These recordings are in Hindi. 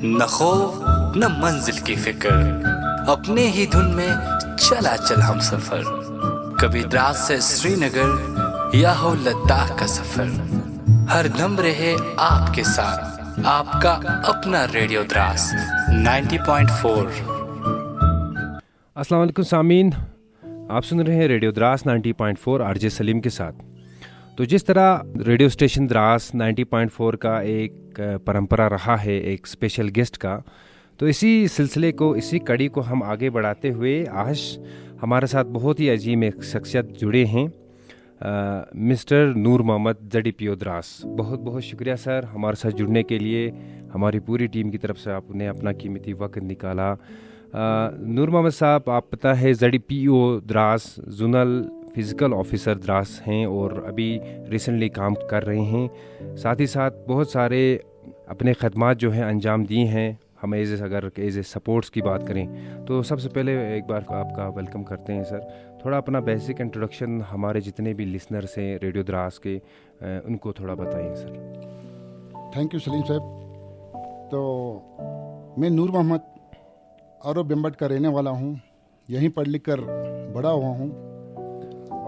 न खौफ न मंजिल की फिक्र, अपने ही धुन में चला चल हम सफर। कभी द्रास से श्रीनगर या हो लद्दाख का सफर, हर दम रहे आपके साथ आपका अपना रेडियो द्रास 90.4। अस्सलाम वालेकुम सामीन, आप सुन रहे हैं रेडियो द्रास 90.4 आरजे सलीम के साथ। तो जिस तरह रेडियो स्टेशन द्रास 90.4 का एक परंपरा रहा है एक स्पेशल गेस्ट का, तो इसी सिलसिले को, इसी कड़ी को हम आगे बढ़ाते हुए आज हमारे साथ बहुत ही अजीम एक शख्सियत जुड़े हैं, मिस्टर नूर मोहम्मद ZDPO द्रास। बहुत बहुत शुक्रिया सर हमारे साथ जुड़ने के लिए। हमारी पूरी टीम की तरफ से आपने अपना कीमती वक्त निकाला। नूर मोहम्मद साहब, आप पता है ZDPO Dras zonal physical officer Dras हैं और अभी रिसेंटली काम कर रहे हैं। साथ ही साथ बहुत सारे अपने ख़दमात जो हैं अंजाम दिए हैं हमें एज ए सपोर्ट्स की बात करें तो सबसे पहले एक बार आपका वेलकम करते हैं सर। थोड़ा अपना बेसिक इंट्रोडक्शन हमारे जितने भी लिसनर्स हैं रेडियो द्रास के, उनको थोड़ा बताइए सर। थैंक यू सलीम साहब। तो मैं नूर मोहम्मद आरो बेम्बट का रहने वाला हूँ। यहीं पढ़ लिख कर बड़ा हुआ हूँ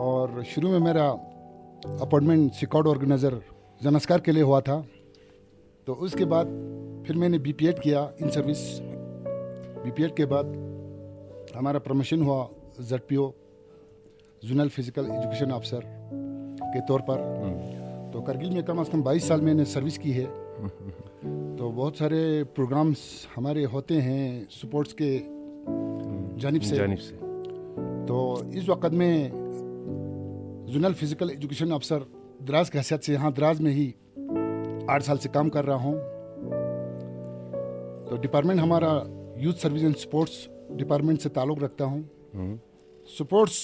और शुरू में मेरा अपॉइंटमेंट स्काउट ऑर्गेनाइज़र जनस्कार के लिए हुआ था। तो उसके बाद फिर मैंने BPED किया इन सर्विस। BPED के बाद हमारा प्रमोशन हुआ ZPO zonal physical education officer के तौर पर। तो करगिल में कम से कम 22 साल मैंने सर्विस की है। तो बहुत सारे प्रोग्राम्स हमारे होते हैं स्पोर्ट्स के जानिब से। तो इस वक्त में zonal physical education officer Dras की हैसियत से यहाँ द्रास में ही 8 साल से काम कर रहा हूँ। तो डिपार्टमेंट हमारा youth service and sports department से ताल्लुक़ रखता हूँ। स्पोर्ट्स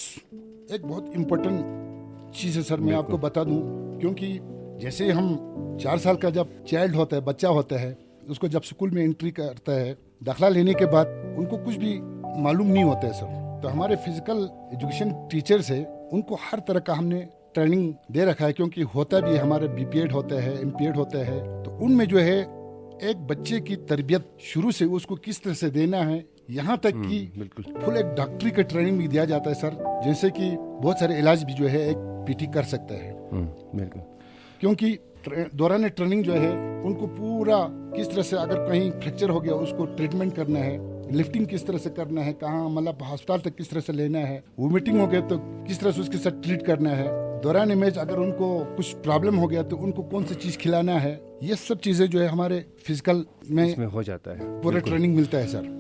एक बहुत इम्पोर्टेंट चीज़ है सर, मैं आपको बता दूँ, क्योंकि जैसे हम 4 साल का जब चाइल्ड होता है, बच्चा होता है, उसको जब स्कूल में एंट्री करता है, दाखिला लेने के बाद उनको कुछ भी मालूम नहीं होता है सर। तो हमारे फिज़िकल एजुकेशन टीचर्स है, उनको हर तरह का हमने ट्रेनिंग दे रखा है, क्योंकि होता भी हमारे BPED होता है, MPED होता है। तो उनमें जो है एक बच्चे की तरबियत शुरू से उसको किस तरह से देना है, यहाँ तक कि फुल एक डॉक्टरी का ट्रेनिंग भी दिया जाता है सर। जैसे कि बहुत सारे इलाज भी जो है एक PT कर सकता है। बिल्कुल, क्योंकि दौरान ट्रेनिंग जो है उनको पूरा किस तरह से अगर कहीं फ्रैक्चर हो गया उसको ट्रीटमेंट करना है, लिफ्टिंग किस तरह से करना है, कहाँ मतलब अस्पताल तक किस तरह से लेना है, वोमिटिंग हो गया तो किस तरह से उसके साथ ट्रीट करना है, दौरान मैच अगर उनको कुछ प्रॉब्लम हो गया तो उनको कौन सी चीज़ खिलाना है, ये सब चीज़ें जो है हमारे फिजिकल में हो जाता है, पूरा ट्रेनिंग मिलता है सर।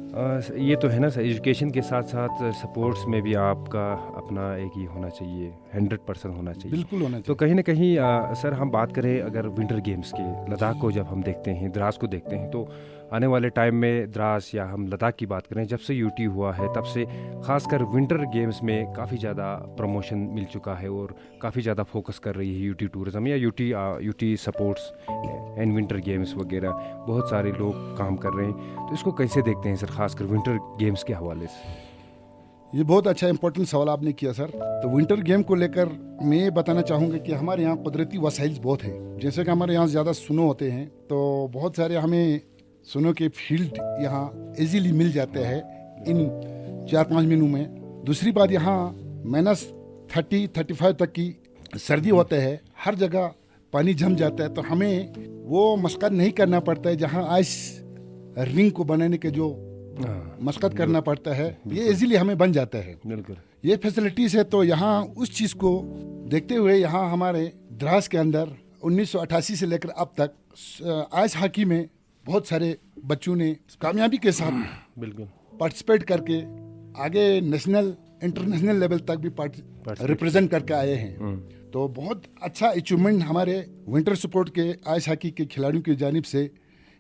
ये तो है ना सर, एजुकेशन के साथ साथ स्पोर्ट्स में भी आपका अपना एक ही होना चाहिए, 100% होना चाहिए। बिल्कुल होना चाहिए। तो कहीं ना कहीं सर हम बात करें अगर विंटर गेम्स की, लद्दाख को जब हम देखते हैं, द्रास को देखते हैं, तो आने वाले टाइम में द्रास या हम लद्दाख की बात करें, जब से UT हुआ है तब से खासकर विंटर गेम्स में काफ़ी ज़्यादा प्रमोशन मिल चुका है और काफ़ी ज़्यादा फोकस कर रही है UT टूरिज़म या UT supports and winter games वगैरह, बहुत सारे लोग काम कर रहे हैं। तो इसको कैसे देखते हैं सर, खासकर विंटर गेम्स के हवाले से? ये बहुत अच्छा इंपॉर्टेंट सवाल आपने किया सर। तो विंटर गेम को लेकर मैं बताना चाहूँगा कि हमारे यहाँ कुदरती वसाइल बहुत है। जैसे कि हमारे यहाँ ज़्यादा स्नो होते हैं, तो बहुत सारे हमें स्नो के फील्ड यहाँ इजीली मिल जाते हैं इन 4-5 महीनों में। दूसरी बात, यहाँ -30-35 तक की सर्दी होता है, हर जगह पानी जम जाता है, तो हमें वो मशक्क़त नहीं करना पड़ता है जहाँ आइस रिंग को बनाने के जो मशक्क़त करना पड़ता है, ये इजीली हमें बन जाता है। बिल्कुल, ये फैसिलिटीज़ है। तो यहाँ उस चीज़ को देखते हुए यहाँ हमारे द्रास के अंदर 1988 से लेकर अब तक आइस हॉकी में बहुत सारे बच्चों ने कामयाबी के साथ बिल्कुल पार्टिसिपेट करके आगे नेशनल इंटरनेशनल लेवल तक भी रिप्रेजेंट करके आए हैं। तो बहुत अच्छा अचीवमेंट हमारे विंटर स्पोर्ट के आइस हॉकी के खिलाड़ियों की जानिब से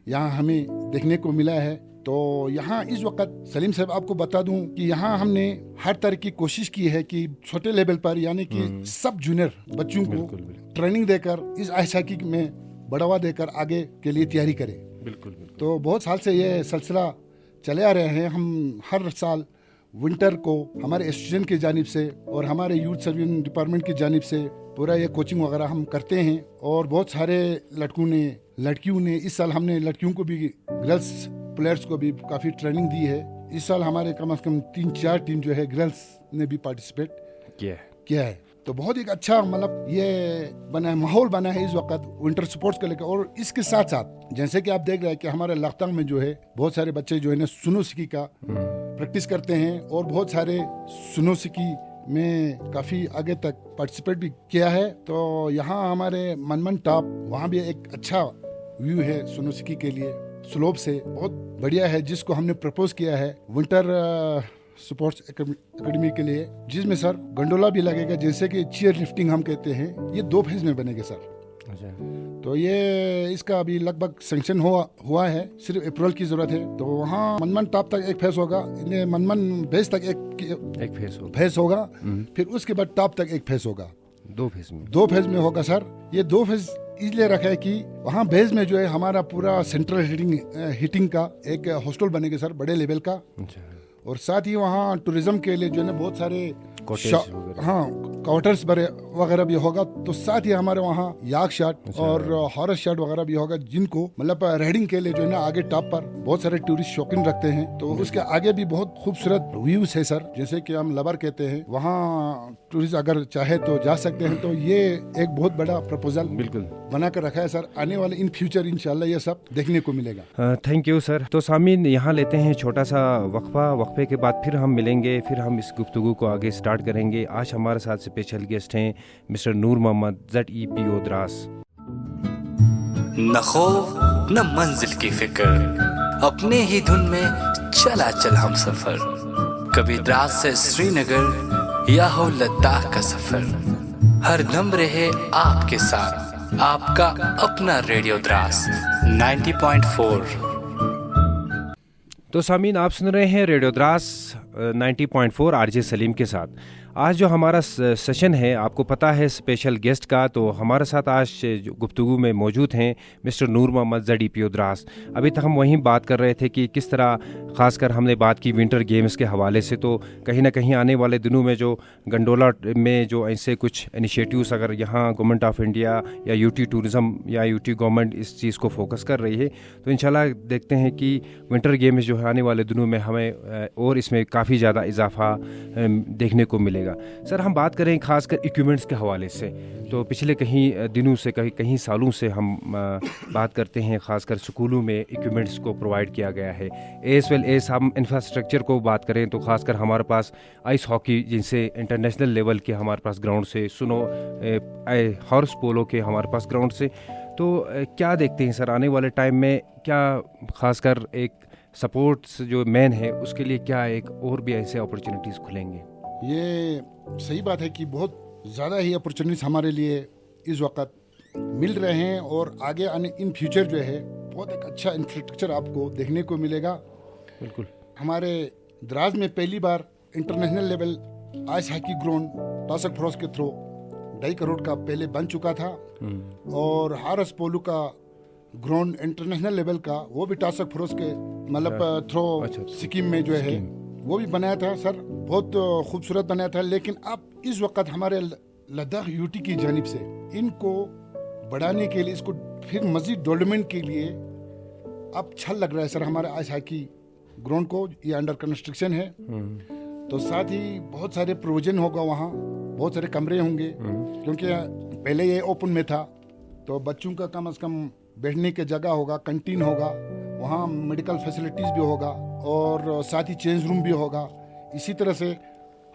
यहाँ हमें देखने को मिला है। तो यहाँ इस वक्त सलीम साहब आपको बता दूं कि यहाँ हमने हर तरह की कोशिश की है कि छोटे लेवल पर यानी कि सब जूनियर बच्चों को ट्रेनिंग देकर इस आइस हॉकी में बढ़ावा देकर आगे के लिए तैयारी करें। बिल्कुल। तो बहुत साल से ये सिलसिला चले आ रहे हैं। हम हर साल विंटर को हमारे स्टूडेंट की जानिब से और हमारे यूथ सर्विस डिपार्टमेंट की जानिब से पूरा ये कोचिंग वगैरह हम करते हैं। और बहुत सारे लड़कियों ने इस साल हमने लड़कियों को भी गर्ल्स प्लेयर्स को भी काफ़ी ट्रेनिंग दी है। इस साल हमारे कम से कम 3-4 टीम जो है गर्ल्स ने भी पार्टिसिपेट किया है। तो बहुत एक अच्छा मतलब ये बना है, माहौल बना है इस वक्त विंटर स्पोर्ट्स को लेकर। और इसके साथ साथ जैसे कि आप देख रहे हैं कि हमारे लखतंग में जो है बहुत सारे बच्चे जो है ना सुनो सिकी का प्रैक्टिस करते हैं और बहुत सारे सुनो सिकी में काफ़ी आगे तक पार्टिसिपेट भी किया है। तो यहाँ हमारे मनमन टॉप वहाँ भी एक अच्छा व्यू है सुनो सिकी के लिए, स्लोप से बहुत बढ़िया है, जिसको हमने प्रपोज किया है विंटर स्पोर्ट्स एकेडमी के लिए, जिसमें सर गंडोला भी लगेगा, जैसे कि चीयर लिफ्टिंग हम कहते हैं। ये 2 फेज में बनेगा सर। तो ये इसका अभी लगभग सैंक्शन हुआ है, सिर्फ अप्रैल की जरूरत है। तो वहाँ मनमन टॉप तक एक फेज होगा, मनमन बेस तक एक फेज होगा, फिर उसके बाद टॉप तक एक फेज होगा। 2 फेज में होगा सर। ये 2 फेज इसलिए रखा है कि वहाँ बेस में जो है हमारा पूरा सेंट्रल हीटिंग का एक हॉस्टल बनेगा सर, बड़े लेवल का। और साथ ही वहाँ टूरिज्म के लिए जो है बहुत सारे क्वार्टर्स वगैरह भी होगा। तो साथ ही हमारे वहाँ याक शॉट और हॉरस शॉट वगैरह भी होगा, जिनको मतलब राइडिंग के लिए जो है ना आगे टॉप पर बहुत सारे टूरिस्ट शौकीन रखते हैं। तो उसके आगे भी बहुत खूबसूरत व्यूज है सर, जैसे कि हम लबर कहते हैं, वहाँ टूरिस्ट अगर चाहे तो जा सकते हैं। तो ये एक बहुत बड़ा प्रपोजल बिल्कुल बना कर रखा है सर। आने वाले इन फ्यूचर इंशाल्लाह ये सब देखने को मिलेगा। Thank you sir. तो सामीन, यहाँ लेते हैं छोटा सा वक्फे के बाद फिर हम मिलेंगे, फिर हम इस गुफ्तगू को आगे स्टार्ट करेंगे। आज हमारे साथ स्पेशल गेस्ट हैं मिस्टर नूर मोहम्मद, ZEPO द्रास। न खौफ न मंजिल की फिक्र, अपने ही धुन में चला चल हम सफर। कभी द्रास से श्रीनगर या हो लद्दाख का सफर, हर दम रहे आपके साथ आपका अपना रेडियो द्रास 90.4। तो सामीन, आप सुन रहे हैं रेडियो द्रास 90.4 RJ सलीम के साथ। आज जो हमारा सेशन है, आपको पता है स्पेशल गेस्ट का, तो हमारे साथ आज गुफ्तगू में मौजूद हैं मिस्टर नूर मोहम्मद, ZEPO द्रास। अभी तक हम वहीं बात कर रहे थे कि किस तरह, ख़ासकर हमने बात की विंटर गेम्स के हवाले से। तो कहीं ना कहीं आने वाले दिनों में जो गंडोला में जो ऐसे कुछ इनिशिएटिव्स अगर यहाँ गवर्नमेंट ऑफ इंडिया या UT टूरिज़म या UT गवर्नमेंट इस चीज़ को फोकस कर रही है, तो इंशाल्लाह देखते हैं कि विंटर गेम्स जो है आने वाले दिनों में हमें और इसमें काफ़ी ज़्यादा इजाफा देखने को मिलेगा। सर, हम बात करें खासकर इक्विपमेंट्स के हवाले से, तो पिछले कहीं दिनों से कहीं सालों से हम बात करते हैं, खासकर स्कूलों में इक्विपमेंट्स को प्रोवाइड किया गया है। एज वेल एज हम इंफ्रास्ट्रक्चर को बात करें तो खासकर हमारे पास आइस हॉकी, जिनसे इंटरनेशनल लेवल के हमारे पास ग्राउंड से, सुनो हॉर्स पोलो के हमारे पास ग्राउंड से। तो क्या देखते हैं सर, आने वाले टाइम में क्या खासकर एक सपोर्ट्स जो मेन है उसके लिए क्या एक और भी ऐसे अपॉर्चुनिटीज़ खुलेंगे? ये सही बात है कि बहुत ज़्यादा ही अपॉर्चुनिटीज हमारे लिए इस वक्त मिल रहे हैं और आगे आने इन फ्यूचर जो है बहुत एक अच्छा इंफ्रास्ट्रक्चर आपको देखने को मिलेगा। बिल्कुल। हमारे द्रास में पहली बार international level ice hockey ground task force के थ्रू 2.5 करोड़ का पहले बन चुका था, और हारस पोलो का ग्राउंड इंटरनेशनल लेवल का वो भी टासक फ्रोस के मतलब थ्रो सिक्किम में जो है वो भी बनाया था सर, बहुत खूबसूरत बनाया था। लेकिन अब इस वक्त हमारे लद्दाख UT की जानिब से इनको बढ़ाने के लिए, इसको फिर मजीद डेवलपमेंट के लिए अब छल लग रहा है सर हमारे आइस हॉकी ग्राउंड को। ये अंडर कंस्ट्रक्शन है, तो साथ ही बहुत सारे प्रोविजन होगा वहाँ, बहुत सारे कमरे होंगे, क्योंकि पहले ये ओपन में था। तो बच्चों का कम से कम बैठने की जगह होगा, कैंटीन होगा, वहाँ मेडिकल फैसिलिटीज़ भी होगा और साथ ही चेंज रूम भी होगा। इसी तरह से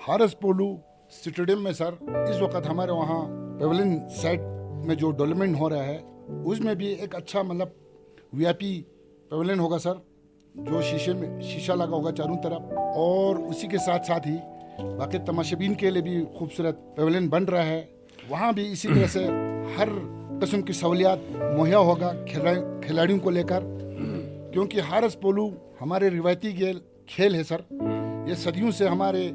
हारस पोलो स्टेडियम में सर इस वक्त हमारे वहाँ पेवेलियन साइड में जो डेवलपमेंट हो रहा है उसमें भी एक अच्छा मतलब VIP पेवेलियन होगा सर, जो शीशा लगा होगा चारों तरफ, और उसी के साथ साथ ही बाकी तमाशाबीन के लिए भी खूबसूरत पेवेलियन बन रहा है। वहाँ भी इसी तरह से हर किस्म की सहूलियात मुहैया होगा खिलाड़ियों को लेकर, क्योंकि हारस पोलो हमारे रिवायती खेल है सर, ये सदियों से हमारे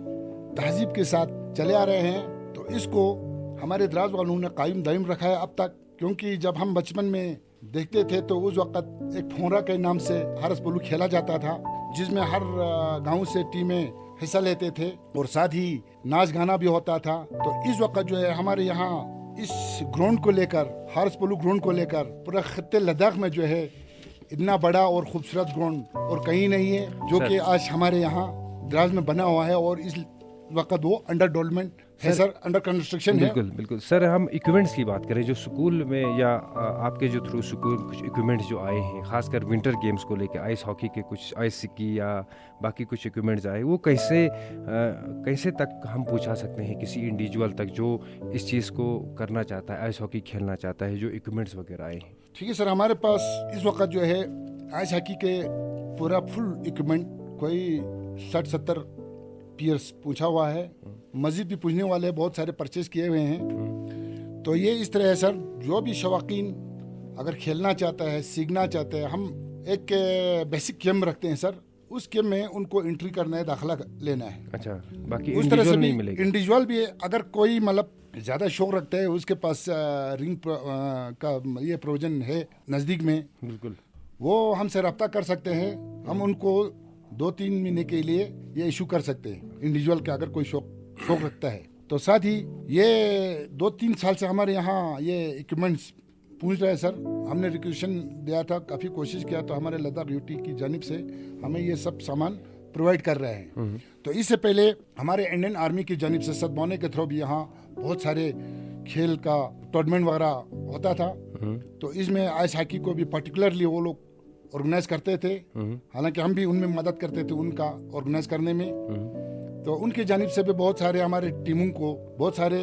तहजीब के साथ चले आ रहे हैं। तो इसको हमारे द्रास वालों ने कायम दायम रखा है अब तक, क्योंकि जब हम बचपन में देखते थे तो उस वक्त एक फोरा के नाम से हारस पोलो खेला जाता था, जिसमें हर गांव से टीमें हिस्सा लेते थे और साथ ही नाच गाना भी होता था। तो इस वक्त जो है हमारे यहाँ इस ग्राउंड को लेकर, हारस पोलो ग्राउंड को लेकर पूरा खत्ते लद्दाख में जो है इतना बड़ा और खूबसूरत ग्राउंड और कहीं नहीं है जो कि आज हमारे यहाँ द्रास में बना हुआ है, और इस वक्त वो अंडर डेवलपमेंट है सर, अंडर कंस्ट्रक्शन है। बिल्कुल बिल्कुल सर, हम इक्विपमेंट्स की बात करें जो स्कूल में या आपके जो थ्रू स्कूल कुछ इक्विपमेंट्स जो आए हैं, खासकर विंटर गेम्स को लेके, आइस हॉकी के कुछ, आइस सिक्की या बाकी कुछ इक्विपमेंट्स आए, वो कैसे तक हम पहुंचा सकते हैं किसी इंडिविजुअल तक जो इस चीज़ को करना चाहता है, आइस हॉकी खेलना चाहता है, जो इक्विपमेंट्स वगैरह आए हैं? ठीक है सर, हमारे पास इस वक्त जो है आइस हॉकी के पूरा फुल इक्विपमेंट कोई 60-70 पियर्स पूछा हुआ है, मस्जिद भी पूछने वाले बहुत सारे परचेज किए हुए हैं। तो ये इस तरह है सर, जो भी शौकीन अगर खेलना चाहता है, सीखना चाहता है, हम एक बेसिक गेम रखते हैं सर, उस गेम में उनको एंट्री करना है, दाखिला लेना है। अच्छा, बाकी उस तरह से भी नहीं मिलेगा? इंडिविजुअल भी अगर कोई मतलब ज़्यादा शौक रखता है, उसके पास रिंग का ये प्रोविजन है नज़दीक में, बिल्कुल वो हमसे रब्ता कर सकते हैं। हम उनको 2-3 महीने के लिए ये इशू कर सकते हैं इंडिविजुअल का, अगर कोई शौक रखता है तो। साथ ही ये 2-3 साल से हमारे यहाँ ये इक्विपमेंट्स पूछ रहे हैं सर। हमने रिक्वेशन दिया था, काफ़ी कोशिश किया, तो हमारे लद्दाख यूटी की जानिब से हमें ये सब सामान प्रोवाइड कर रहे हैं। तो इससे पहले हमारे इंडियन आर्मी की जानिब से सद्भावना के थ्रू भी यहाँ बहुत सारे खेल का टूर्नामेंट वगैरह होता था। तो इसमें आइस हॉकी को भी पर्टिकुलरली वो लोग ऑर्गेनाइज करते थे, हालांकि हम भी उनमें मदद करते थे उनका ऑर्गेनाइज करने में। तो उनकी जानिब से भी बहुत सारे हमारे टीमों को बहुत सारे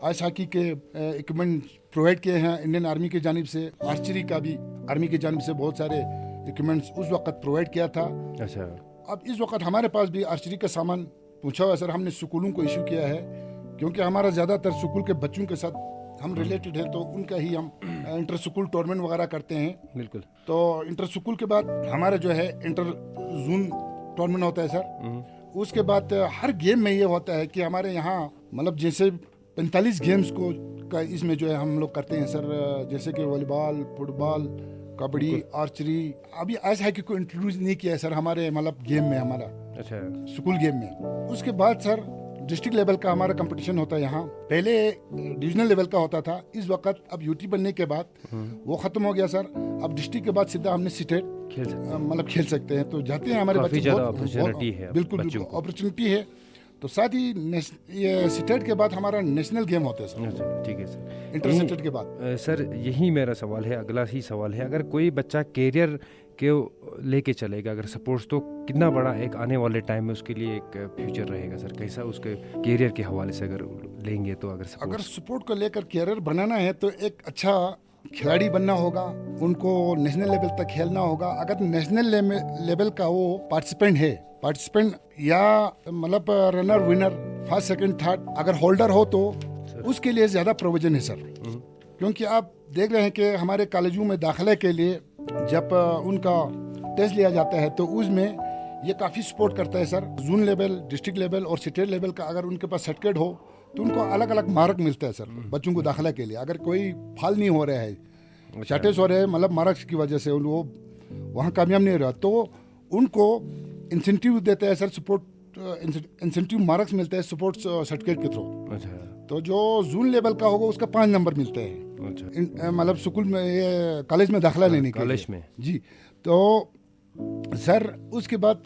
आइस हॉकी के इक्विपमेंट प्रोवाइड किए हैं इंडियन आर्मी की जानिब से। आर्चरी का भी आर्मी की जानिब से बहुत सारे इक्विपमेंट्स उस वक्त प्रोवाइड किया था। अच्छा, अब इस वक्त हमारे पास भी आर्चरी का सामान पूछा हुआ है सर। हमने स्कूलों को इशू किया है, क्योंकि हमारा ज़्यादातर स्कूल के बच्चों के साथ हम रिलेटेड हैं, तो उनका ही हम इंटर स्कूल टूर्नामेंट वगैरह करते हैं। बिल्कुल। तो इंटर स्कूल के बाद हमारा जो है इंटर जोन टूर्नामेंट होता है सर। उसके बाद हर गेम में ये होता है कि हमारे यहाँ मतलब जैसे 45 गेम्स को का इसमें जो है हम लोग करते हैं सर, जैसे कि वॉलीबॉल, फुटबॉल, कबड्डी, आर्चरी। अभी आइस हॉकी को इंट्रोड्यूस नहीं किया है सर हमारे मतलब गेम में, हमारा अच्छा स्कूल गेम में। उसके बाद सर डिस्ट्रिक्ट लेवल का हमारा कंपटीशन होता है यहाँ। पहले डिविजनल लेवल का होता था, इस वक्त अब यूटी बनने के बाद वो खत्म हो गया सर। अब डिस्ट्रिक्ट के बाद सीधा हमने स्टेट खेल सकते हैं। तो जाते हैं हमारे बच्चे, बिल्कुल अपॉर्चुनिटी है। तो साथ ही ये स्टेट के बाद हमारा नेशनल गेम होता है सर। ठीक है सर, इंटर स्टेट के बाद। सर यही मेरा सवाल है, अगला ही सवाल है, अगर कोई बच्चा कैरियर के लेके चलेगा, अगर सपोर्ट्स, तो कितना बड़ा एक आने वाले टाइम में उसके लिए एक फ्यूचर रहेगा सर? कैसा उसके कैरियर के हवाले से अगर लेंगे तो? अगर सपोर्ट को लेकर कैरियर बनाना है तो एक अच्छा खिलाड़ी बनना होगा, उनको नेशनल लेवल तक खेलना होगा। अगर नेशनल लेवल का वो पार्टिसिपेंट या मतलब runner winner, first second third अगर होल्डर हो तो उसके लिए ज़्यादा प्रोविजन है सर। क्योंकि आप देख रहे हैं कि हमारे कॉलेजों में दाखिले के लिए जब उनका टेस्ट लिया जाता है तो उसमें ये काफ़ी सपोर्ट करता है sir. Zone level, district level और स्टेट लेवल का अगर उनके पास सर्टिफिकेट हो तो उनको अलग अलग मार्क मिलता है सर बच्चों को दाखिला के लिए। अगर कोई फाल नहीं हो रहा है, शॉर्टेज हो रहे हैं मतलब मार्क्स की वजह से वो वहाँ कामयाब नहीं हो रहा, तो उनको इंसेंटिव देता है सर, सपोर्ट इंसेंटिव मार्क्स मिलते हैं सपोर्ट सर्टिफिकेट के थ्रू। तो जो जोन लेवल का होगा उसका 5 नंबर मिलते हैं, मतलब स्कूल में, कॉलेज में दाखिला लेने के कॉलेज में जी। तो सर उसके बाद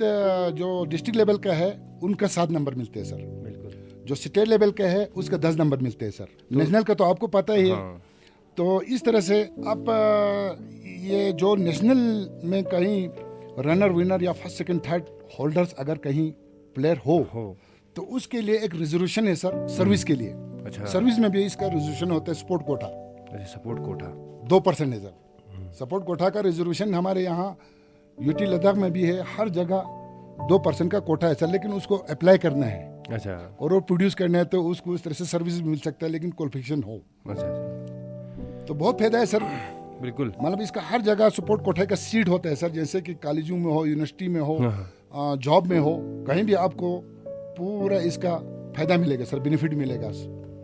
जो डिस्ट्रिक्ट लेवल का है उनका 7 नंबर मिलते हैं सर। बिल्कुल। जो स्टेट लेवल का है उसका 10 नंबर मिलते हैं सर। नेशनल का तो आपको पता ही है। तो इस तरह से आप ये जो नेशनल में कहीं रनर विनर या फर्स्ट सेकंड थर्ड होल्डर्स अगर कहीं प्लेयर हो तो उसके लिए एक रिजर्वेशन है सर, सर्विस के लिए। अच्छा। सर्विस में भी इसका रिजर्वेशन होता है, सपोर्ट कोटा। सपोर्ट कोटा 2% है सर। सपोर्ट कोटा का रिजर्वेशन हमारे यहाँ यूटी लद्दाख में भी है, हर जगह 2% का कोटा है सर, लेकिन उसको अप्लाई करना है। अच्छा। और वो प्रोड्यूस करना है तो उसको इस तरह से सर्विस मिल सकता है, लेकिन क्वालिफिकेशन हो। अच्छा। तो बहुत फायदा है सर। बिल्कुल। मतलब इसका हर जगह सपोर्ट कोटे का सीट होता है सर, जैसे कि कॉलेजों में हो, यूनिवर्सिटी में हो, जॉब में हो, कहीं भी आपको पूरा इसका फायदा मिलेगा सर, बेनिफिट मिलेगा।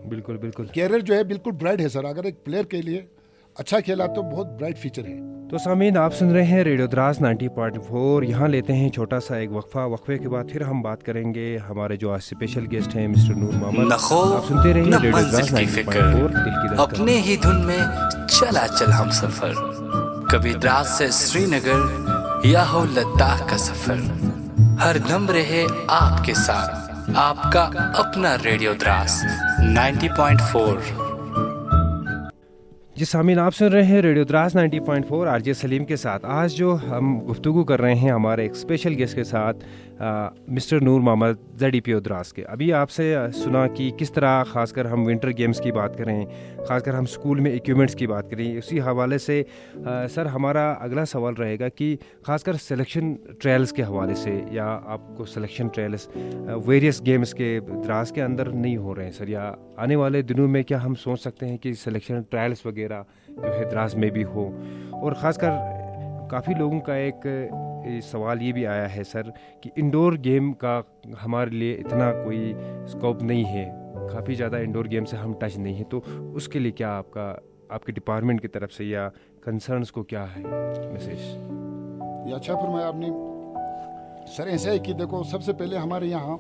बिल्कुल बिल्कुल। कैरियर जो है बिल्कुल ब्राइट है सर। अगर एक प्लेयर के लिए अच्छा खेला तो बहुत ब्राइट फ्यूचर है। तो सामीन, आप सुन रहे हैं रेडियो द्रास 90.4। यहाँ लेते हैं छोटा सा एक वक्फा। वक्फे के बाद फिर हम बात करेंगे हमारे जो आज स्पेशल गेस्ट हैं मिस्टर नूर मोहम्मद। आप सुनते रहिए रेडियो द्रास 90.4, दिल की धड़कन। अपने ही धुन में चला चल हम सफर। कभी द्रास से श्रीनगर या हो लद्दाख का सफर, हर दम रहे आपके साथ आपका अपना रेडियो द्रास 90.4। जी सामीन, आप सुन रहे हैं रेडियो द्रास 90.4 आरजे सलीम के साथ। आज जो हम गुफ्तगू कर रहे हैं हमारे एक स्पेशल गेस्ट के साथ, मिस्टर नूर मोहम्मद ZEPO द्रास के। अभी आपसे सुना कि किस तरह खासकर हम विंटर गेम्स की बात करें, खासकर हम स्कूल में इक्विपमेंट्स की बात करें। उसी हवाले से सर हमारा अगला सवाल रहेगा कि खासकर सिलेक्शन ट्रायल्स के हवाले से, या आपको सिलेक्शन ट्रायल्स वेरियस गेम्स के द्रास के अंदर नहीं हो रहे हैं सर, या आने वाले दिनों में क्या हम सोच सकते हैं कि सिलेक्शन ट्रायल्स वगैरह जो है द्रास में भी हो? और ख़ासकर काफ़ी लोगों का एक सवाल ये भी आया है सर कि इंडोर गेम का हमारे लिए इतना कोई स्कोप नहीं है, काफ़ी ज़्यादा इंडोर गेम से हम टच नहीं है, तो उसके लिए क्या आपके डिपार्टमेंट की तरफ से या कंसर्न्स को क्या है मैसेज? ये अच्छा फरमाया आपने सर। ऐसा है कि देखो, सबसे पहले हमारे यहाँ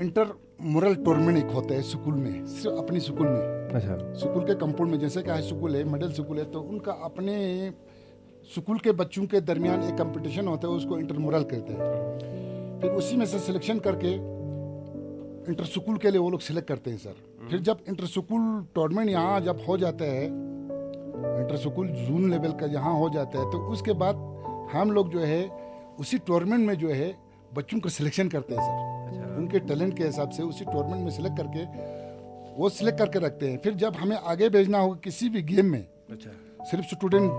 इंटर मुरल टूर्नामेंट एक होता है स्कूल में, सिर्फ अपनी स्कूल में। अच्छा। स्कूल के कंपाउंड में, जैसे कि हाई स्कूल है, मिडिल स्कूल है, तो उनका अपने स्कूल के बच्चों के दरमियान एक कंपटीशन होता है, उसको इंटर मुरल कहते हैं। फिर उसी में से सिलेक्शन करके इंटर स्कूल के लिए वो लोग सिलेक्ट करते हैं सर। फिर जब इंटर स्कूल टूर्नामेंट यहाँ जब हो जाता है, इंटर स्कूल जोन लेवल का यहाँ हो जाता है, तो उसके बाद हम लोग जो है उसी टूर्नामेंट में जो है बच्चों का सिलेक्शन करते हैं सर। उनके टैलेंट के हिसाब से उसी टूर्नामेंट में सिलेक्ट करके वो सिलेक्ट करके रखते हैं। फिर जब हमें आगे भेजना होगा किसी भी गेम में, सिर्फ स्टूडेंट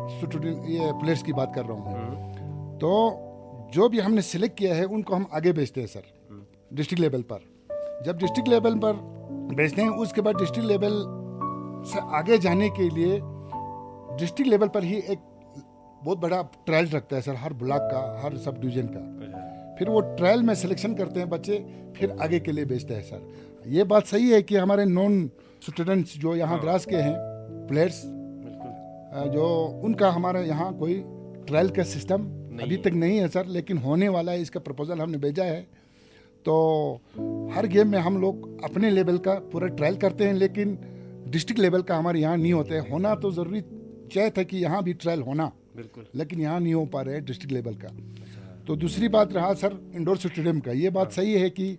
ये प्लेयर्स की बात कर रहा हूँ, तो जो भी हमने सिलेक्ट किया है उनको हम आगे भेजते हैं सर डिस्ट्रिक्ट लेवल पर। जब डिस्ट्रिक्ट लेवल पर भेजते हैं, उसके बाद डिस्ट्रिक्ट लेवल से आगे जाने के लिए डिस्ट्रिक्ट लेवल पर ही एक बहुत बड़ा ट्रायल रखता है सर, हर ब्लॉक का, हर सब डिवीजन का। फिर वो ट्रायल में सिलेक्शन करते हैं बच्चे, फिर आगे के लिए भेजते हैं सर। ये बात सही है कि हमारे नॉन स्टूडेंट्स जो यहाँ द्रास के हैं प्लेयर्स, जो उनका हमारे यहाँ कोई ट्रायल का सिस्टम अभी तक नहीं है सर, लेकिन होने वाला है। इसका प्रपोजल हमने भेजा है। तो हर गेम में हम लोग अपने लेवल का पूरा ट्रायल करते हैं, लेकिन डिस्ट्रिक्ट लेवल का हमारे यहाँ नहीं होता है। होना तो ज़रूरी चाहिए था कि यहाँ भी ट्रायल होना, लेकिन यहाँ नहीं हो पा रहे हैं डिस्ट्रिक्ट लेवल का। तो दूसरी बात रहा सर इंडोर स्टेडियम का। ये बात सही है कि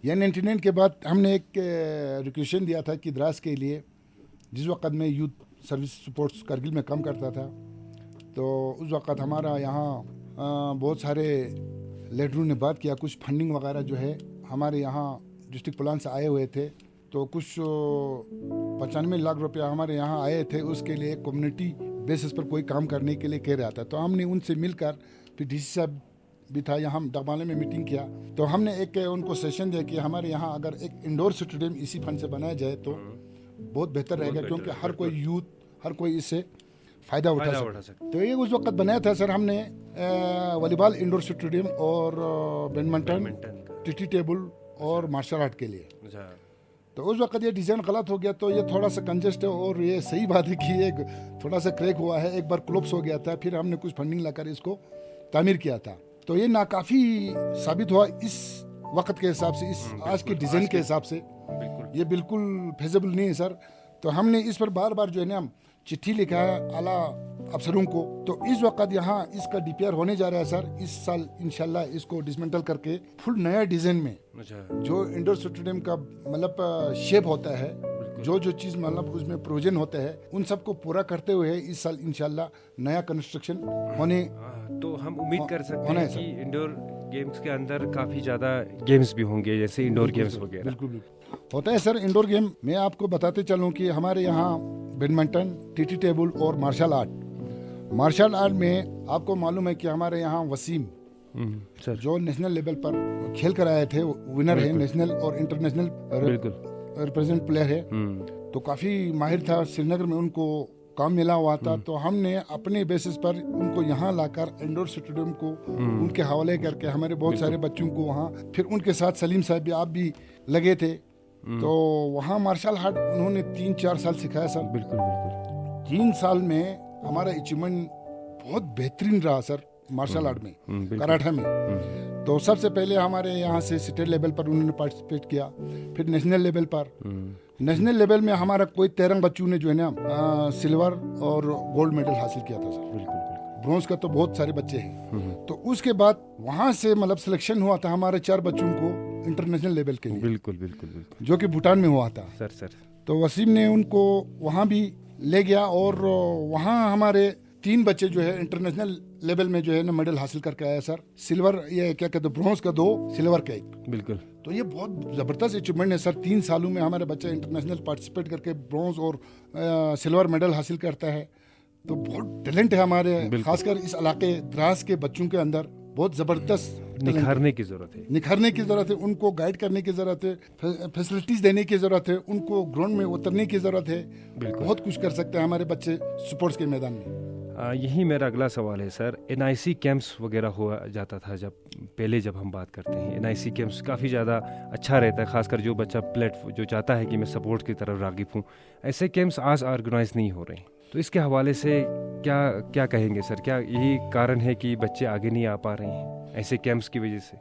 यह 99 के बाद हमने एक रिक्वेशन दिया था कि द्रास के लिए, जिस वक़्त में यूथ सर्विस स्पोर्ट्स करगिल में काम करता था, तो उस वक़्त हमारा यहाँ बहुत सारे लीडरों ने बात किया, कुछ फंडिंग वगैरह जो है हमारे यहाँ डिस्ट्रिक्ट प्लान से आए हुए थे, तो कुछ 95 लाख रुपया हमारे यहाँ आए थे। उसके लिए कम्युनिटी बेसिस पर कोई काम करने के लिए कह रहा था, तो हमने उनसे मिलकर, फिर DC साहब भी था यहाँ, हम डगमाले में मीटिंग किया, तो हमने एक उनको सेशन दिया कि हमारे यहाँ अगर एक इंडोर स्टेडियम इसी फंड से बनाया जाए तो बहुत बेहतर रहेगा, क्योंकि हर कोई यूथ, हर कोई इससे फ़ायदा उठा सकता। तो ये उस वक्त बनाया था सर हमने वॉलीबॉल इंडोर स्टेडियम और बैडमिंटन, टीटी टेबल और मार्शल आर्ट के लिए। तो उस वक्त ये डिज़ाइन गलत हो गया, तो ये थोड़ा सा कंजेस्ट है। और ये सही बात है कि एक थोड़ा सा क्रैक हुआ है, एक बार क्लोप्स हो गया था, फिर हमने कुछ फंडिंग लाकर इसको तामीर किया था। तो ये नाकाफ़ी साबित हुआ इस वक्त के हिसाब से, इस आज के डिज़ाइन के हिसाब से ये बिल्कुल फेजिबल नहीं है सर। तो हमने इस पर बार बार जो है ना चिट्ठी लिखा है आला अफसरों को। तो इस वक्त यहाँ इसका DPR होने जा रहा है सर। इस साल इंशाल्लाह इसको डिसमेंटल करके फुल नया डिज़ाइन में, जो इंडोर स्टेडियम का मतलब शेप होता है, जो चीज़ मतलब उसमें प्रोविजन होता है, उन सबको पूरा करते हुए इस साल इंशाल्लाह नया कंस्ट्रक्शन होने। तो हम उम्मीद कर सकते हैं कि इंडोर गेम्स के अंदर काफ़ी ज़्यादा गेम्स भी होंगे, जैसे इंडोर गेम्स वगैरह। बिल्कुल होता है सर इंडोर गेम। मैं आपको बताते चलूँ कि हमारे यहाँ बैडमिंटन, टीटी टेबल और मार्शल आर्ट में आपको मालूम है कि हमारे यहाँ वसीम सर, जो नेशनल लेवल पर खेल कर आए थे, विनर है, नेशनल और इंटरनेशनल रिप्रेजेंट प्लेयर है, तो काफ़ी माहिर था। श्रीनगर में उनको काम मिला हुआ था, तो हमने अपने बेसिस पर उनको यहाँ लाकर इंडोर स्टेडियम को उनके हवाले करके हमारे बहुत सारे बच्चों को वहाँ, फिर उनके साथ सलीम साहब भी, आप भी लगे थे, तो वहाँ मार्शल आर्ट उन्होंने 3-4 साल सिखाया सर। बिल्कुल 3 साल में हमारा अचीवमेंट बहुत बेहतरीन रहा सर मार्शल आर्ट में, कराठा में। तो सबसे पहले हमारे यहाँ से स्टेट लेवल पर उन्होंने पार्टिसिपेट किया, फिर नेशनल लेवल पर। नेशनल लेवल में हमारा कोई 13 बच्चों ने जो है ना सिल्वर और गोल्ड मेडल हासिल किया था सर। बिल्कुल। ब्रॉन्ज का तो बहुत सारे बच्चे हैं। तो उसके बाद वहाँ से मतलब सिलेक्शन हुआ था हमारे 4 बच्चों को इंटरनेशनल लेवल के लिए। बिल्कुल बिल्कुल बिल्कुल। जो कि भूटान में हुआ था सर। तो वसीम ने उनको वहाँ भी ले गया और वहाँ हमारे 3 बच्चे जो है इंटरनेशनल लेवल में जो है ना मेडल हासिल करके आया सर। सिल्वर, ये क्या कहते हैं, ब्रॉन्ज का 2, सिल्वर का 1। बिल्कुल। तो ये बहुत ज़बरदस्त अचीवमेंट है सर। 3 सालों में हमारे बच्चे इंटरनेशनल पार्टिसिपेट करके ब्रॉन्ज और सिल्वर मेडल हासिल करता है। तो बहुत टैलेंट है हमारे, खासकर इस इलाके द्रास के बच्चों के अंदर बहुत ज़बरदस्त निखारने की ज़रूरत है। उनको गाइड करने की ज़रूरत है, फैसिलिटीज़ देने की ज़रूरत है, उनको ग्राउंड में उतरने की ज़रूरत है। बहुत कुछ कर सकते हैं हमारे बच्चे स्पोर्ट्स के मैदान में। यही मेरा अगला सवाल है सर। NIC कैंप्स वगैरह हुआ जाता था जब हम बात करते हैं, NIC कैंप्स काफ़ी ज़्यादा अच्छा रहता है, खासकर जो बच्चा जो चाहता है कि मैं सपोर्ट की तरफ राग़िब हूँ। ऐसे कैंप्स आज ऑर्गेनाइज नहीं हो रहे हैं, तो इसके हवाले से क्या कहेंगे सर? क्या यही कारण है कि बच्चे आगे नहीं आ पा रहे हैं ऐसे कैंप्स की वजह से?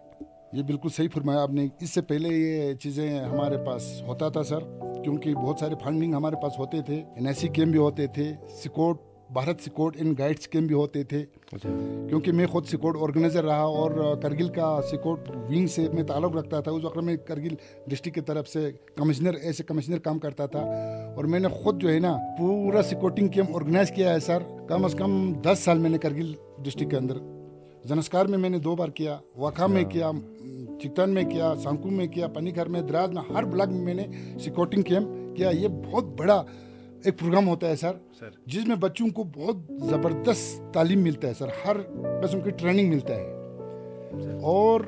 ये बिल्कुल सही फरमाया आपने। इससे पहले ये चीज़ें हमारे पास होता था सर, क्योंकि बहुत सारे फंडिंग हमारे पास होते थे। NIC कैंप भी होते थे, सिकोट, भारत सिकोट इन गाइड्स कैंप भी होते थे। क्योंकि मैं खुद सिकोट ऑर्गेनाइजर रहा और करगिल का सिकोट विंग से मैं ताल्लुक़ रखता था। उस वक्त में करगिल डिस्ट्रिक्ट की तरफ से कमिश्नर काम करता था और मैंने खुद जो है ना पूरा सिकोटिंग कैंप ऑर्गेनाइज किया है सर। कम से कम 10 साल मैंने करगिल डिस्ट्रिक्ट के अंदर, जनस्कार में मैंने 2 बार किया, वाखा में किया, चिकतन में किया, सांकू में किया, पनीघर में, द्रास में, हर ब्लॉक में मैंने सिकोटिंग कैंप किया। ये बहुत बड़ा एक प्रोग्राम होता है सर, जिसमें बच्चों को बहुत ज़बरदस्त तालीम मिलता है सर, हर किस्म की ट्रेनिंग मिलता है। और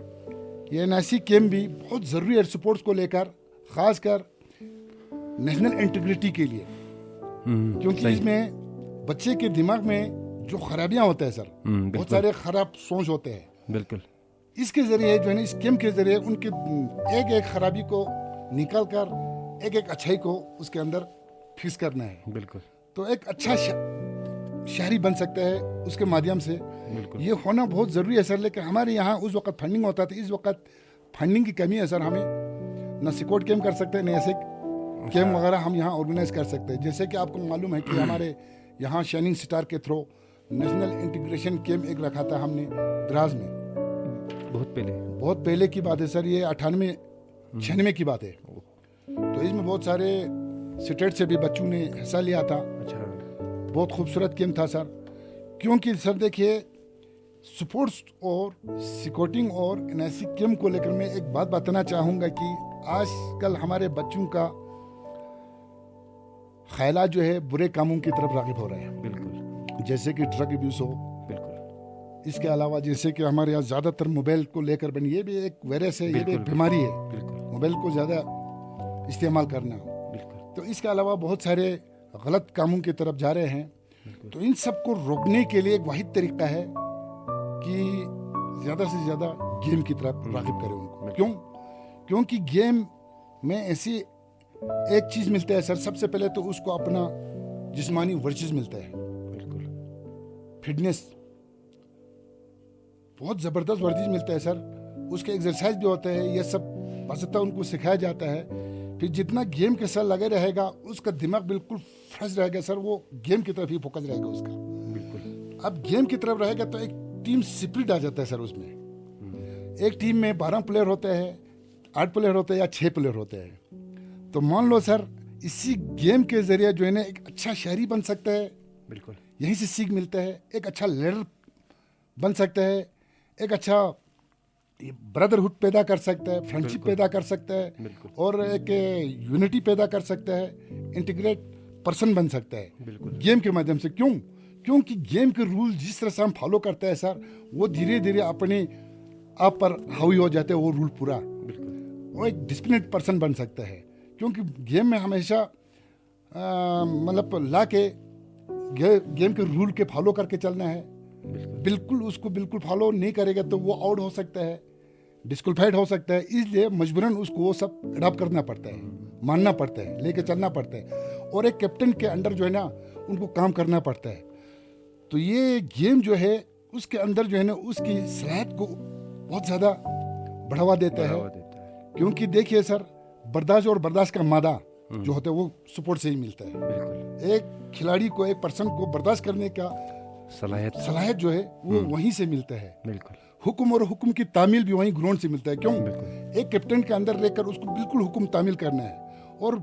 ये NIC कैंप भी बहुत ज़रूरी है स्पोर्ट्स को लेकर, ख़ासकर नेशनल इंटीग्रिटी के लिए। क्योंकि इसमें बच्चे के दिमाग में जो खराबियां होते हैं सर, बहुत सारे खराब सोच होते हैं। बिल्कुल। इसके ज़रिए जो है ना, इस कैंप के ज़रिए उनके एक खराबी को निकाल कर एक अच्छाई को उसके अंदर फिक्स करना है। बिल्कुल। तो एक अच्छा शहरी बन सकता है उसके माध्यम से। ये होना बहुत ज़रूरी है सर। लेकिन हमारे यहाँ उस वक्त फंडिंग होता था, इस वक्त फंडिंग की कमी है सर। हमें न सिकोट कैंप कर सकते हैं, न ऐसे कैंप वगैरह हम यहाँ ऑर्गेनाइज कर सकते हैं। जैसे कि आपको मालूम है कि हमारे यहाँ शाइनिंग स्टार के थ्रू नेशनल इंटीग्रेशन कैंप एक रखा था हमने द्रास में, बहुत पहले की बात है सर। ये 98-96 की बात है। तो इसमें बहुत सारे स्टेट से भी बच्चों ने हिस्सा लिया था। अच्छा। बहुत खूबसूरत कैंप था सर। क्योंकि सर देखिए, स्पोर्ट्स और सिकोटिंग और NIC कैंप को लेकर मैं एक बात बताना चाहूँगा कि आजकल हमारे बच्चों का ख्यालात जो है बुरे कामों की तरफ राग़िब हो रहे हैं। बिल्कुल। जैसे कि ड्रग अब्यूज़ हो। बिल्कुल। इसके अलावा जैसे कि हमारे यहाँ ज़्यादातर मोबाइल को लेकर बनी, ये भी एक वायरस है, ये भी एक बीमारी है। मोबाइल को ज़्यादा इस्तेमाल करना। तो इसके अलावा बहुत सारे गलत कामों की तरफ जा रहे हैं। तो इन सब को रोकने के लिए एक वाहिद तरीका है कि ज़्यादा से ज़्यादा गेम की तरफ राग़िब करें उनको। क्योंकि गेम में ऐसी एक चीज़ मिलता है सर, सबसे पहले तो उसको अपना जिस्मानी वर्जिश मिलता है। बिल्कुल। फिटनेस, बहुत ज़बरदस्त वर्जिश मिलता है सर। उसके एक्सरसाइज भी होता है, ये सब बाकायदा उनको सिखाया जाता है। फिर जितना गेम के साथ लगे रहेगा उसका दिमाग बिल्कुल फ्रेश रहेगा सर, वो गेम की तरफ ही फोकस रहेगा उसका। बिल्कुल। अब गेम की तरफ रहेगा तो एक टीम स्पिरिट आ जाता है सर उसमें। एक टीम में 12 प्लेयर होते हैं, 8 प्लेयर होते हैं या 6 प्लेयर होते हैं। तो मान लो सर, इसी गेम के जरिए जो है ना एक अच्छा शहरी बन सकता है। बिल्कुल। यहीं से सीख मिलता है, एक अच्छा लीडर बन सकता है, एक अच्छा ब्रदरहुड पैदा कर सकता है, फ्रेंडशिप पैदा कर सकता है और एक यूनिटी पैदा कर सकता है, इंटीग्रेट पर्सन बन सकता है गेम के माध्यम से। क्योंकि गेम के रूल जिस तरह से हम फॉलो करते हैं सर, वो धीरे धीरे अपने आप पर हावी हो जाते हैं वो रूल पूरा। वो एक डिसिप्लिनेड पर्सन बन सकता है। क्योंकि गेम में हमेशा मतलब ला के गेम के रूल के फॉलो करके चलना है। बिल्कुल उसको बिल्कुल फॉलो नहीं करेगा तो वो आउट हो सकता है, डिस्क्वालीफाइड हो सकता है। इसलिए मजबूरन उसको वो सब अडॉप्ट करना पड़ता है, मानना पड़ता है, लेके चलना पड़ता है और एक कैप्टन के अंडर जो है ना उनको काम करना पड़ता है। तो ये गेम जो है उसके अंदर जो है ना उसकी सलाहियत को बहुत ज़्यादा बढ़ावा देता है। क्योंकि देखिए सर, बर्दाश्त और बर्दाश्त का मादा जो होता है वो स्पोर्ट से ही मिलता है। एक खिलाड़ी को, एक पर्सन को बर्दाश्त करने का सलाहियत जो है वो वहीं से मिलता है। बिल्कुल। हुक्म और हुक्म की तामील भी वहीं ग्राउंड से मिलता है। क्यों? एक कैप्टन के अंदर रहकर उसको बिल्कुल हुक्म तामील करना है, और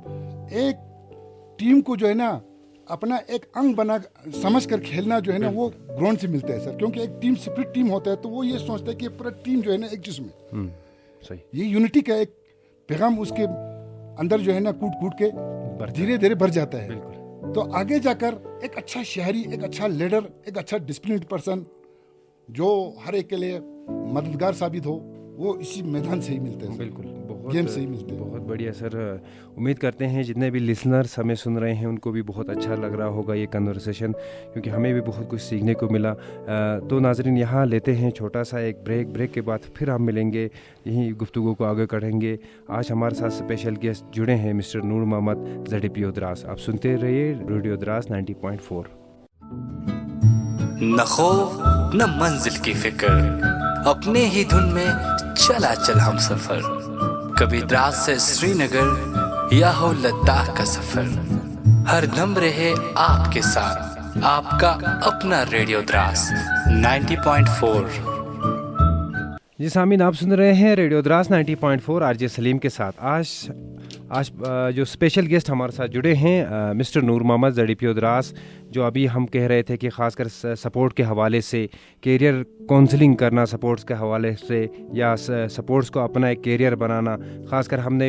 एक टीम को जो है ना अपना एक अंग बना समझ कर खेलना जो है ना वो ग्राउंड से मिलता है सर। क्योंकि एक टीम स्पिरिट टीम होता है तो वो ये सोचता है कि पूरा टीम जो है ना एक जिस्म है। सही। ये यूनिटी का एक पैगाम उसके अंदर जो है ना कूट कूट के धीरे धीरे बढ़ जाता है। तो आगे जाकर एक अच्छा शहरी, एक अच्छा लीडर, एक अच्छा डिसिप्लिन्ड पर्सन जो हर एक के लिए मददगार साबित हो, वो इसी मैदान से ही मिलते हैं। बिल्कुल, गेम से ही मिलते हैं। बहुत बढ़िया सर। उम्मीद करते हैं जितने भी लिसनर्स हमें सुन रहे हैं उनको भी बहुत अच्छा लग रहा होगा ये कन्वर्सेशन, क्योंकि हमें भी बहुत कुछ सीखने को मिला। तो नाजरीन, यहाँ लेते हैं छोटा सा एक ब्रेक के बाद फिर हम मिलेंगे, यहीं गुफ्तगू को आगे करेंगे। आज हमारे साथ स्पेशल गेस्ट जुड़े हैं मिस्टर नूर मोहम्मद ZPO द्रास। आप सुनते रहिए रेडियो द्रास 90.4। न खौफ न मंजिल की फिक्र, अपने ही धुन में चला चल हम सफर। कभी द्रास से श्रीनगर या हो लद्दाख का सफर, हर दम रहे आपके साथ आपका अपना रेडियो द्रास 90.4। जी सामीन, आप सुन रहे हैं रेडियो द्रास 90.4 RJ सलीम के साथ। आज जो स्पेशल गेस्ट हमारे साथ जुड़े हैं मिस्टर नूर मोहम्मद ZPO द्रास, जो अभी हम कह रहे थे कि ख़ासकर सपोर्ट के हवाले से, कैरियर काउंसलिंग करना सपोर्ट्स के हवाले से, या सपोर्ट्स को अपना एक कैरियर बनाना। ख़ासकर हमने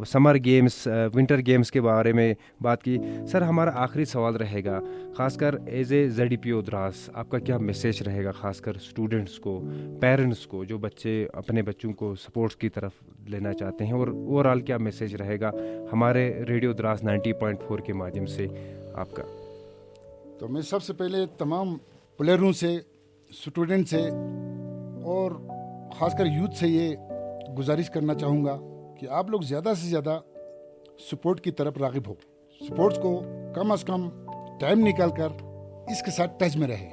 समर गेम्स, विंटर गेम्स के बारे में बात की। सर, हमारा आखिरी सवाल रहेगा, ख़ासकर एज ए ZPO द्रास आपका क्या मैसेज रहेगा, ख़ासकर स्टूडेंट्स को, पेरेंट्स को, जो बच्चे अपने बच्चों को स्पोर्ट्स की तरफ लेना चाहते हैं, और ओवरऑल क्या मैसेज रहेगा हमारे रेडियो द्रास 90.4 के माध्यम से आपका? तो मैं सबसे पहले तमाम प्लेयरों से, स्टूडेंट से और ख़ासकर यूथ से ये गुजारिश करना चाहूँगा कि आप लोग ज़्यादा से ज़्यादा स्पोर्ट की तरफ राग़िब हो। स्पोर्ट्स को कम से कम टाइम निकाल कर इसके साथ टच में रहे,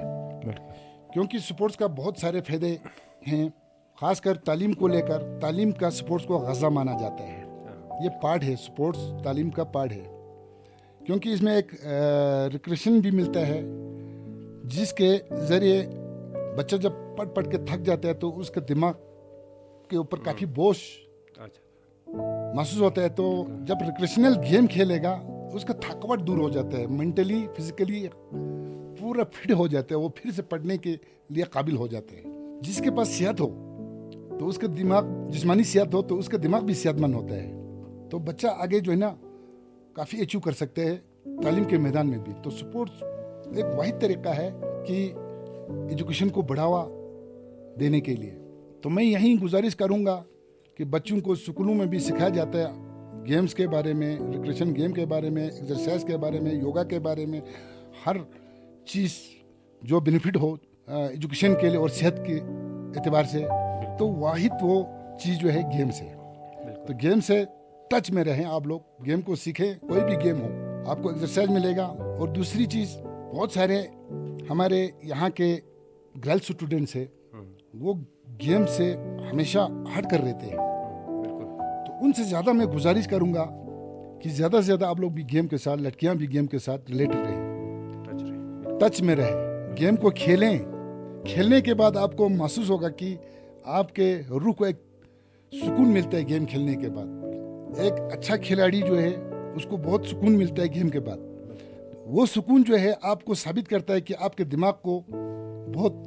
क्योंकि स्पोर्ट्स का बहुत सारे फ़ायदे हैं। ख़ासकर तालीम को लेकर, तालीम का स्पोर्ट्स को ग़ज़ा माना जाता है। ये पार्ट है, स्पोर्ट्स तालीम का पार्ट है, क्योंकि इसमें एक रिक्रेशन भी मिलता है, जिसके ज़रिए बच्चा जब पढ़ के थक जाता है तो उसके दिमाग के ऊपर काफ़ी बोझ महसूस होता है। तो जब रिक्रेशनल गेम खेलेगा उसका थकावट दूर हो जाता है, मेंटली फिजिकली पूरा फिट हो जाता है, वो फिर से पढ़ने के लिए काबिल हो जाते हैं। जिसके पास सेहत हो तो उसका दिमाग, जिस्मानी सेहत हो तो उसका दिमाग भी सेहतमंद होता है। तो बच्चा आगे जो है ना काफ़ी अचीव कर सकते हैं तालीम के मैदान में भी। तो स्पोर्ट्स एक वाहिद तरीका है कि एजुकेशन को बढ़ावा देने के लिए। तो मैं यही गुजारिश करूंगा कि बच्चों को स्कूलों में भी सिखाया जाता है गेम्स के बारे में, रिक्रेशन गेम के बारे में, एक्सरसाइज के बारे में, योगा के बारे में, हर चीज़ जो बेनिफिट हो एजुकेशन के लिए और सेहत के एतबार से। तो वाहिद वो चीज़ जो है गेम्स है। तो गेम से टच में रहें आप लोग, गेम को सीखें, कोई भी गेम हो आपको एक्सरसाइज मिलेगा। और दूसरी चीज़, बहुत सारे हमारे यहाँ के गर्ल्स स्टूडेंट्स है वो गेम से हमेशा हट कर रहते हैं। तो उनसे ज़्यादा मैं गुजारिश करूँगा कि ज़्यादा से ज़्यादा आप लोग भी गेम के साथ, लड़कियाँ भी गेम के साथ रिलेटेड रहें, टच में रहें, गेम को खेलें। खेलने के बाद आपको महसूस होगा कि आपके रूह को एक सुकून मिलता है गेम खेलने के बाद। एक अच्छा खिलाड़ी जो है उसको बहुत सुकून मिलता है गेम के बाद। वो सुकून जो है आपको साबित करता है कि आपके दिमाग को बहुत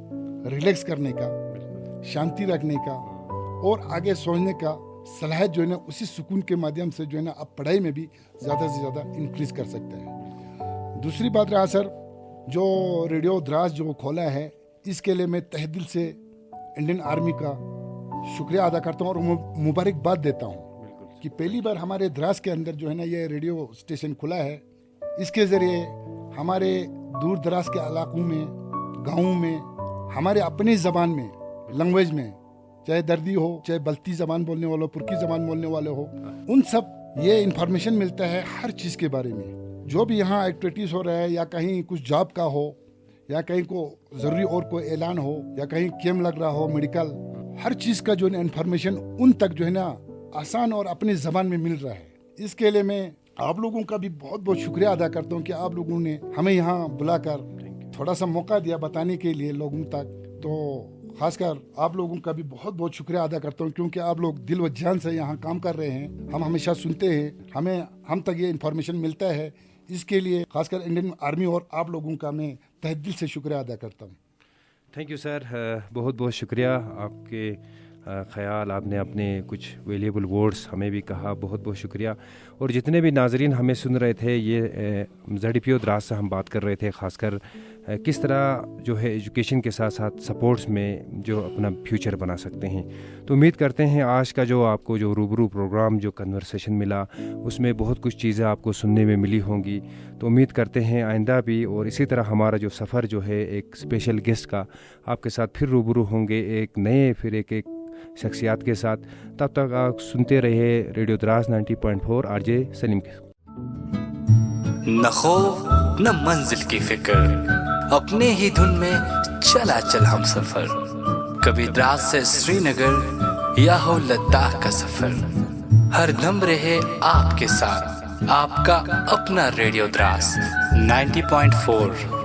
रिलैक्स करने का, शांति रखने का और आगे सोचने का सलाहियत जो है ना उसी सुकून के माध्यम से जो है ना आप पढ़ाई में भी ज़्यादा से ज़्यादा इंक्रीज कर सकते हैं। दूसरी बात रहा सर, जो रेडियो द्रास जो खोला है इसके लिए मैं तहे दिल से इंडियन आर्मी का शुक्रिया अदा करता हूँ और मुबारकबाद देता हूँ कि पहली बार हमारे द्रास के अंदर जो है ना ये रेडियो स्टेशन खुला है। इसके ज़रिए हमारे दूर दराज के इलाकों में, गाँवों में, हमारे अपनी ज़बान में, लैंग्वेज में, चाहे दर्दी हो, चाहे बल्ती ज़बान बोलने वाले हो, पुरकी ज़बान बोलने वाले हो, उन सब ये इन्फॉर्मेशन मिलता है हर चीज़ के बारे में। जो भी यहाँ एक्टिविटीज़ हो रहा है, या कहीं कुछ जॉब का हो, या कहीं को ज़रूरी और कोई ऐलान हो, या कहीं कैंप लग रहा हो मेडिकल, हर चीज़ का जो है ना इन्फॉर्मेशन उन तक जो है ना आसान और अपनी ज़बान में मिल रहा है। इसके लिए मैं आप लोगों का भी बहुत बहुत शुक्रिया अदा करता हूँ कि आप लोगों ने हमें यहाँ बुलाकर थोड़ा सा मौका दिया बताने के लिए लोगों तक। तो खासकर आप लोगों का भी बहुत बहुत शुक्रिया अदा करता हूँ, क्योंकि आप लोग दिल व जान से यहाँ काम कर रहे हैं। हम हमेशा सुनते हैं, हम तक ये इन्फॉर्मेशन मिलता है। इसके लिए खासकर इंडियन आर्मी और आप लोगों का मैं तहे दिल से शुक्रिया अदा करता हूँ। थैंक यू सर, बहुत बहुत शुक्रिया। आपके ख़याल, आपने अपने कुछ वैल्यूएबल वर्ड्स हमें भी कहा, बहुत बहुत शुक्रिया। और जितने भी नाजरीन हमें सुन रहे थे, ये ZPO द्रास से हम बात कर रहे थे, ख़ासकर किस तरह जो है एजुकेशन के साथ साथ सपोर्ट्स में जो अपना फ्यूचर बना सकते हैं। तो उम्मीद करते हैं आज का जो आपको जो रूबरू प्रोग्राम जो कन्वर्सेशन मिला, उसमें बहुत कुछ चीज़ें आपको सुनने में मिली होंगी। तो उम्मीद करते हैं आइंदा भी और इसी तरह हमारा जो सफ़र जो है एक स्पेशल गेस्ट का आपके साथ फिर रूबरू होंगे, एक नए फिर एक शख्सियात के साथ। तब तक आप सुनते रहिए रेडियो द्रास 90.4 RJ सलीम के। न खौफ न मंजिल की फिक्र, अपने ही धुन में चला चल हम सफर। कभी द्रास से श्रीनगर या हो लद्दाख का सफर, हर दम रहे आपके साथ आपका अपना रेडियो द्रास 90.4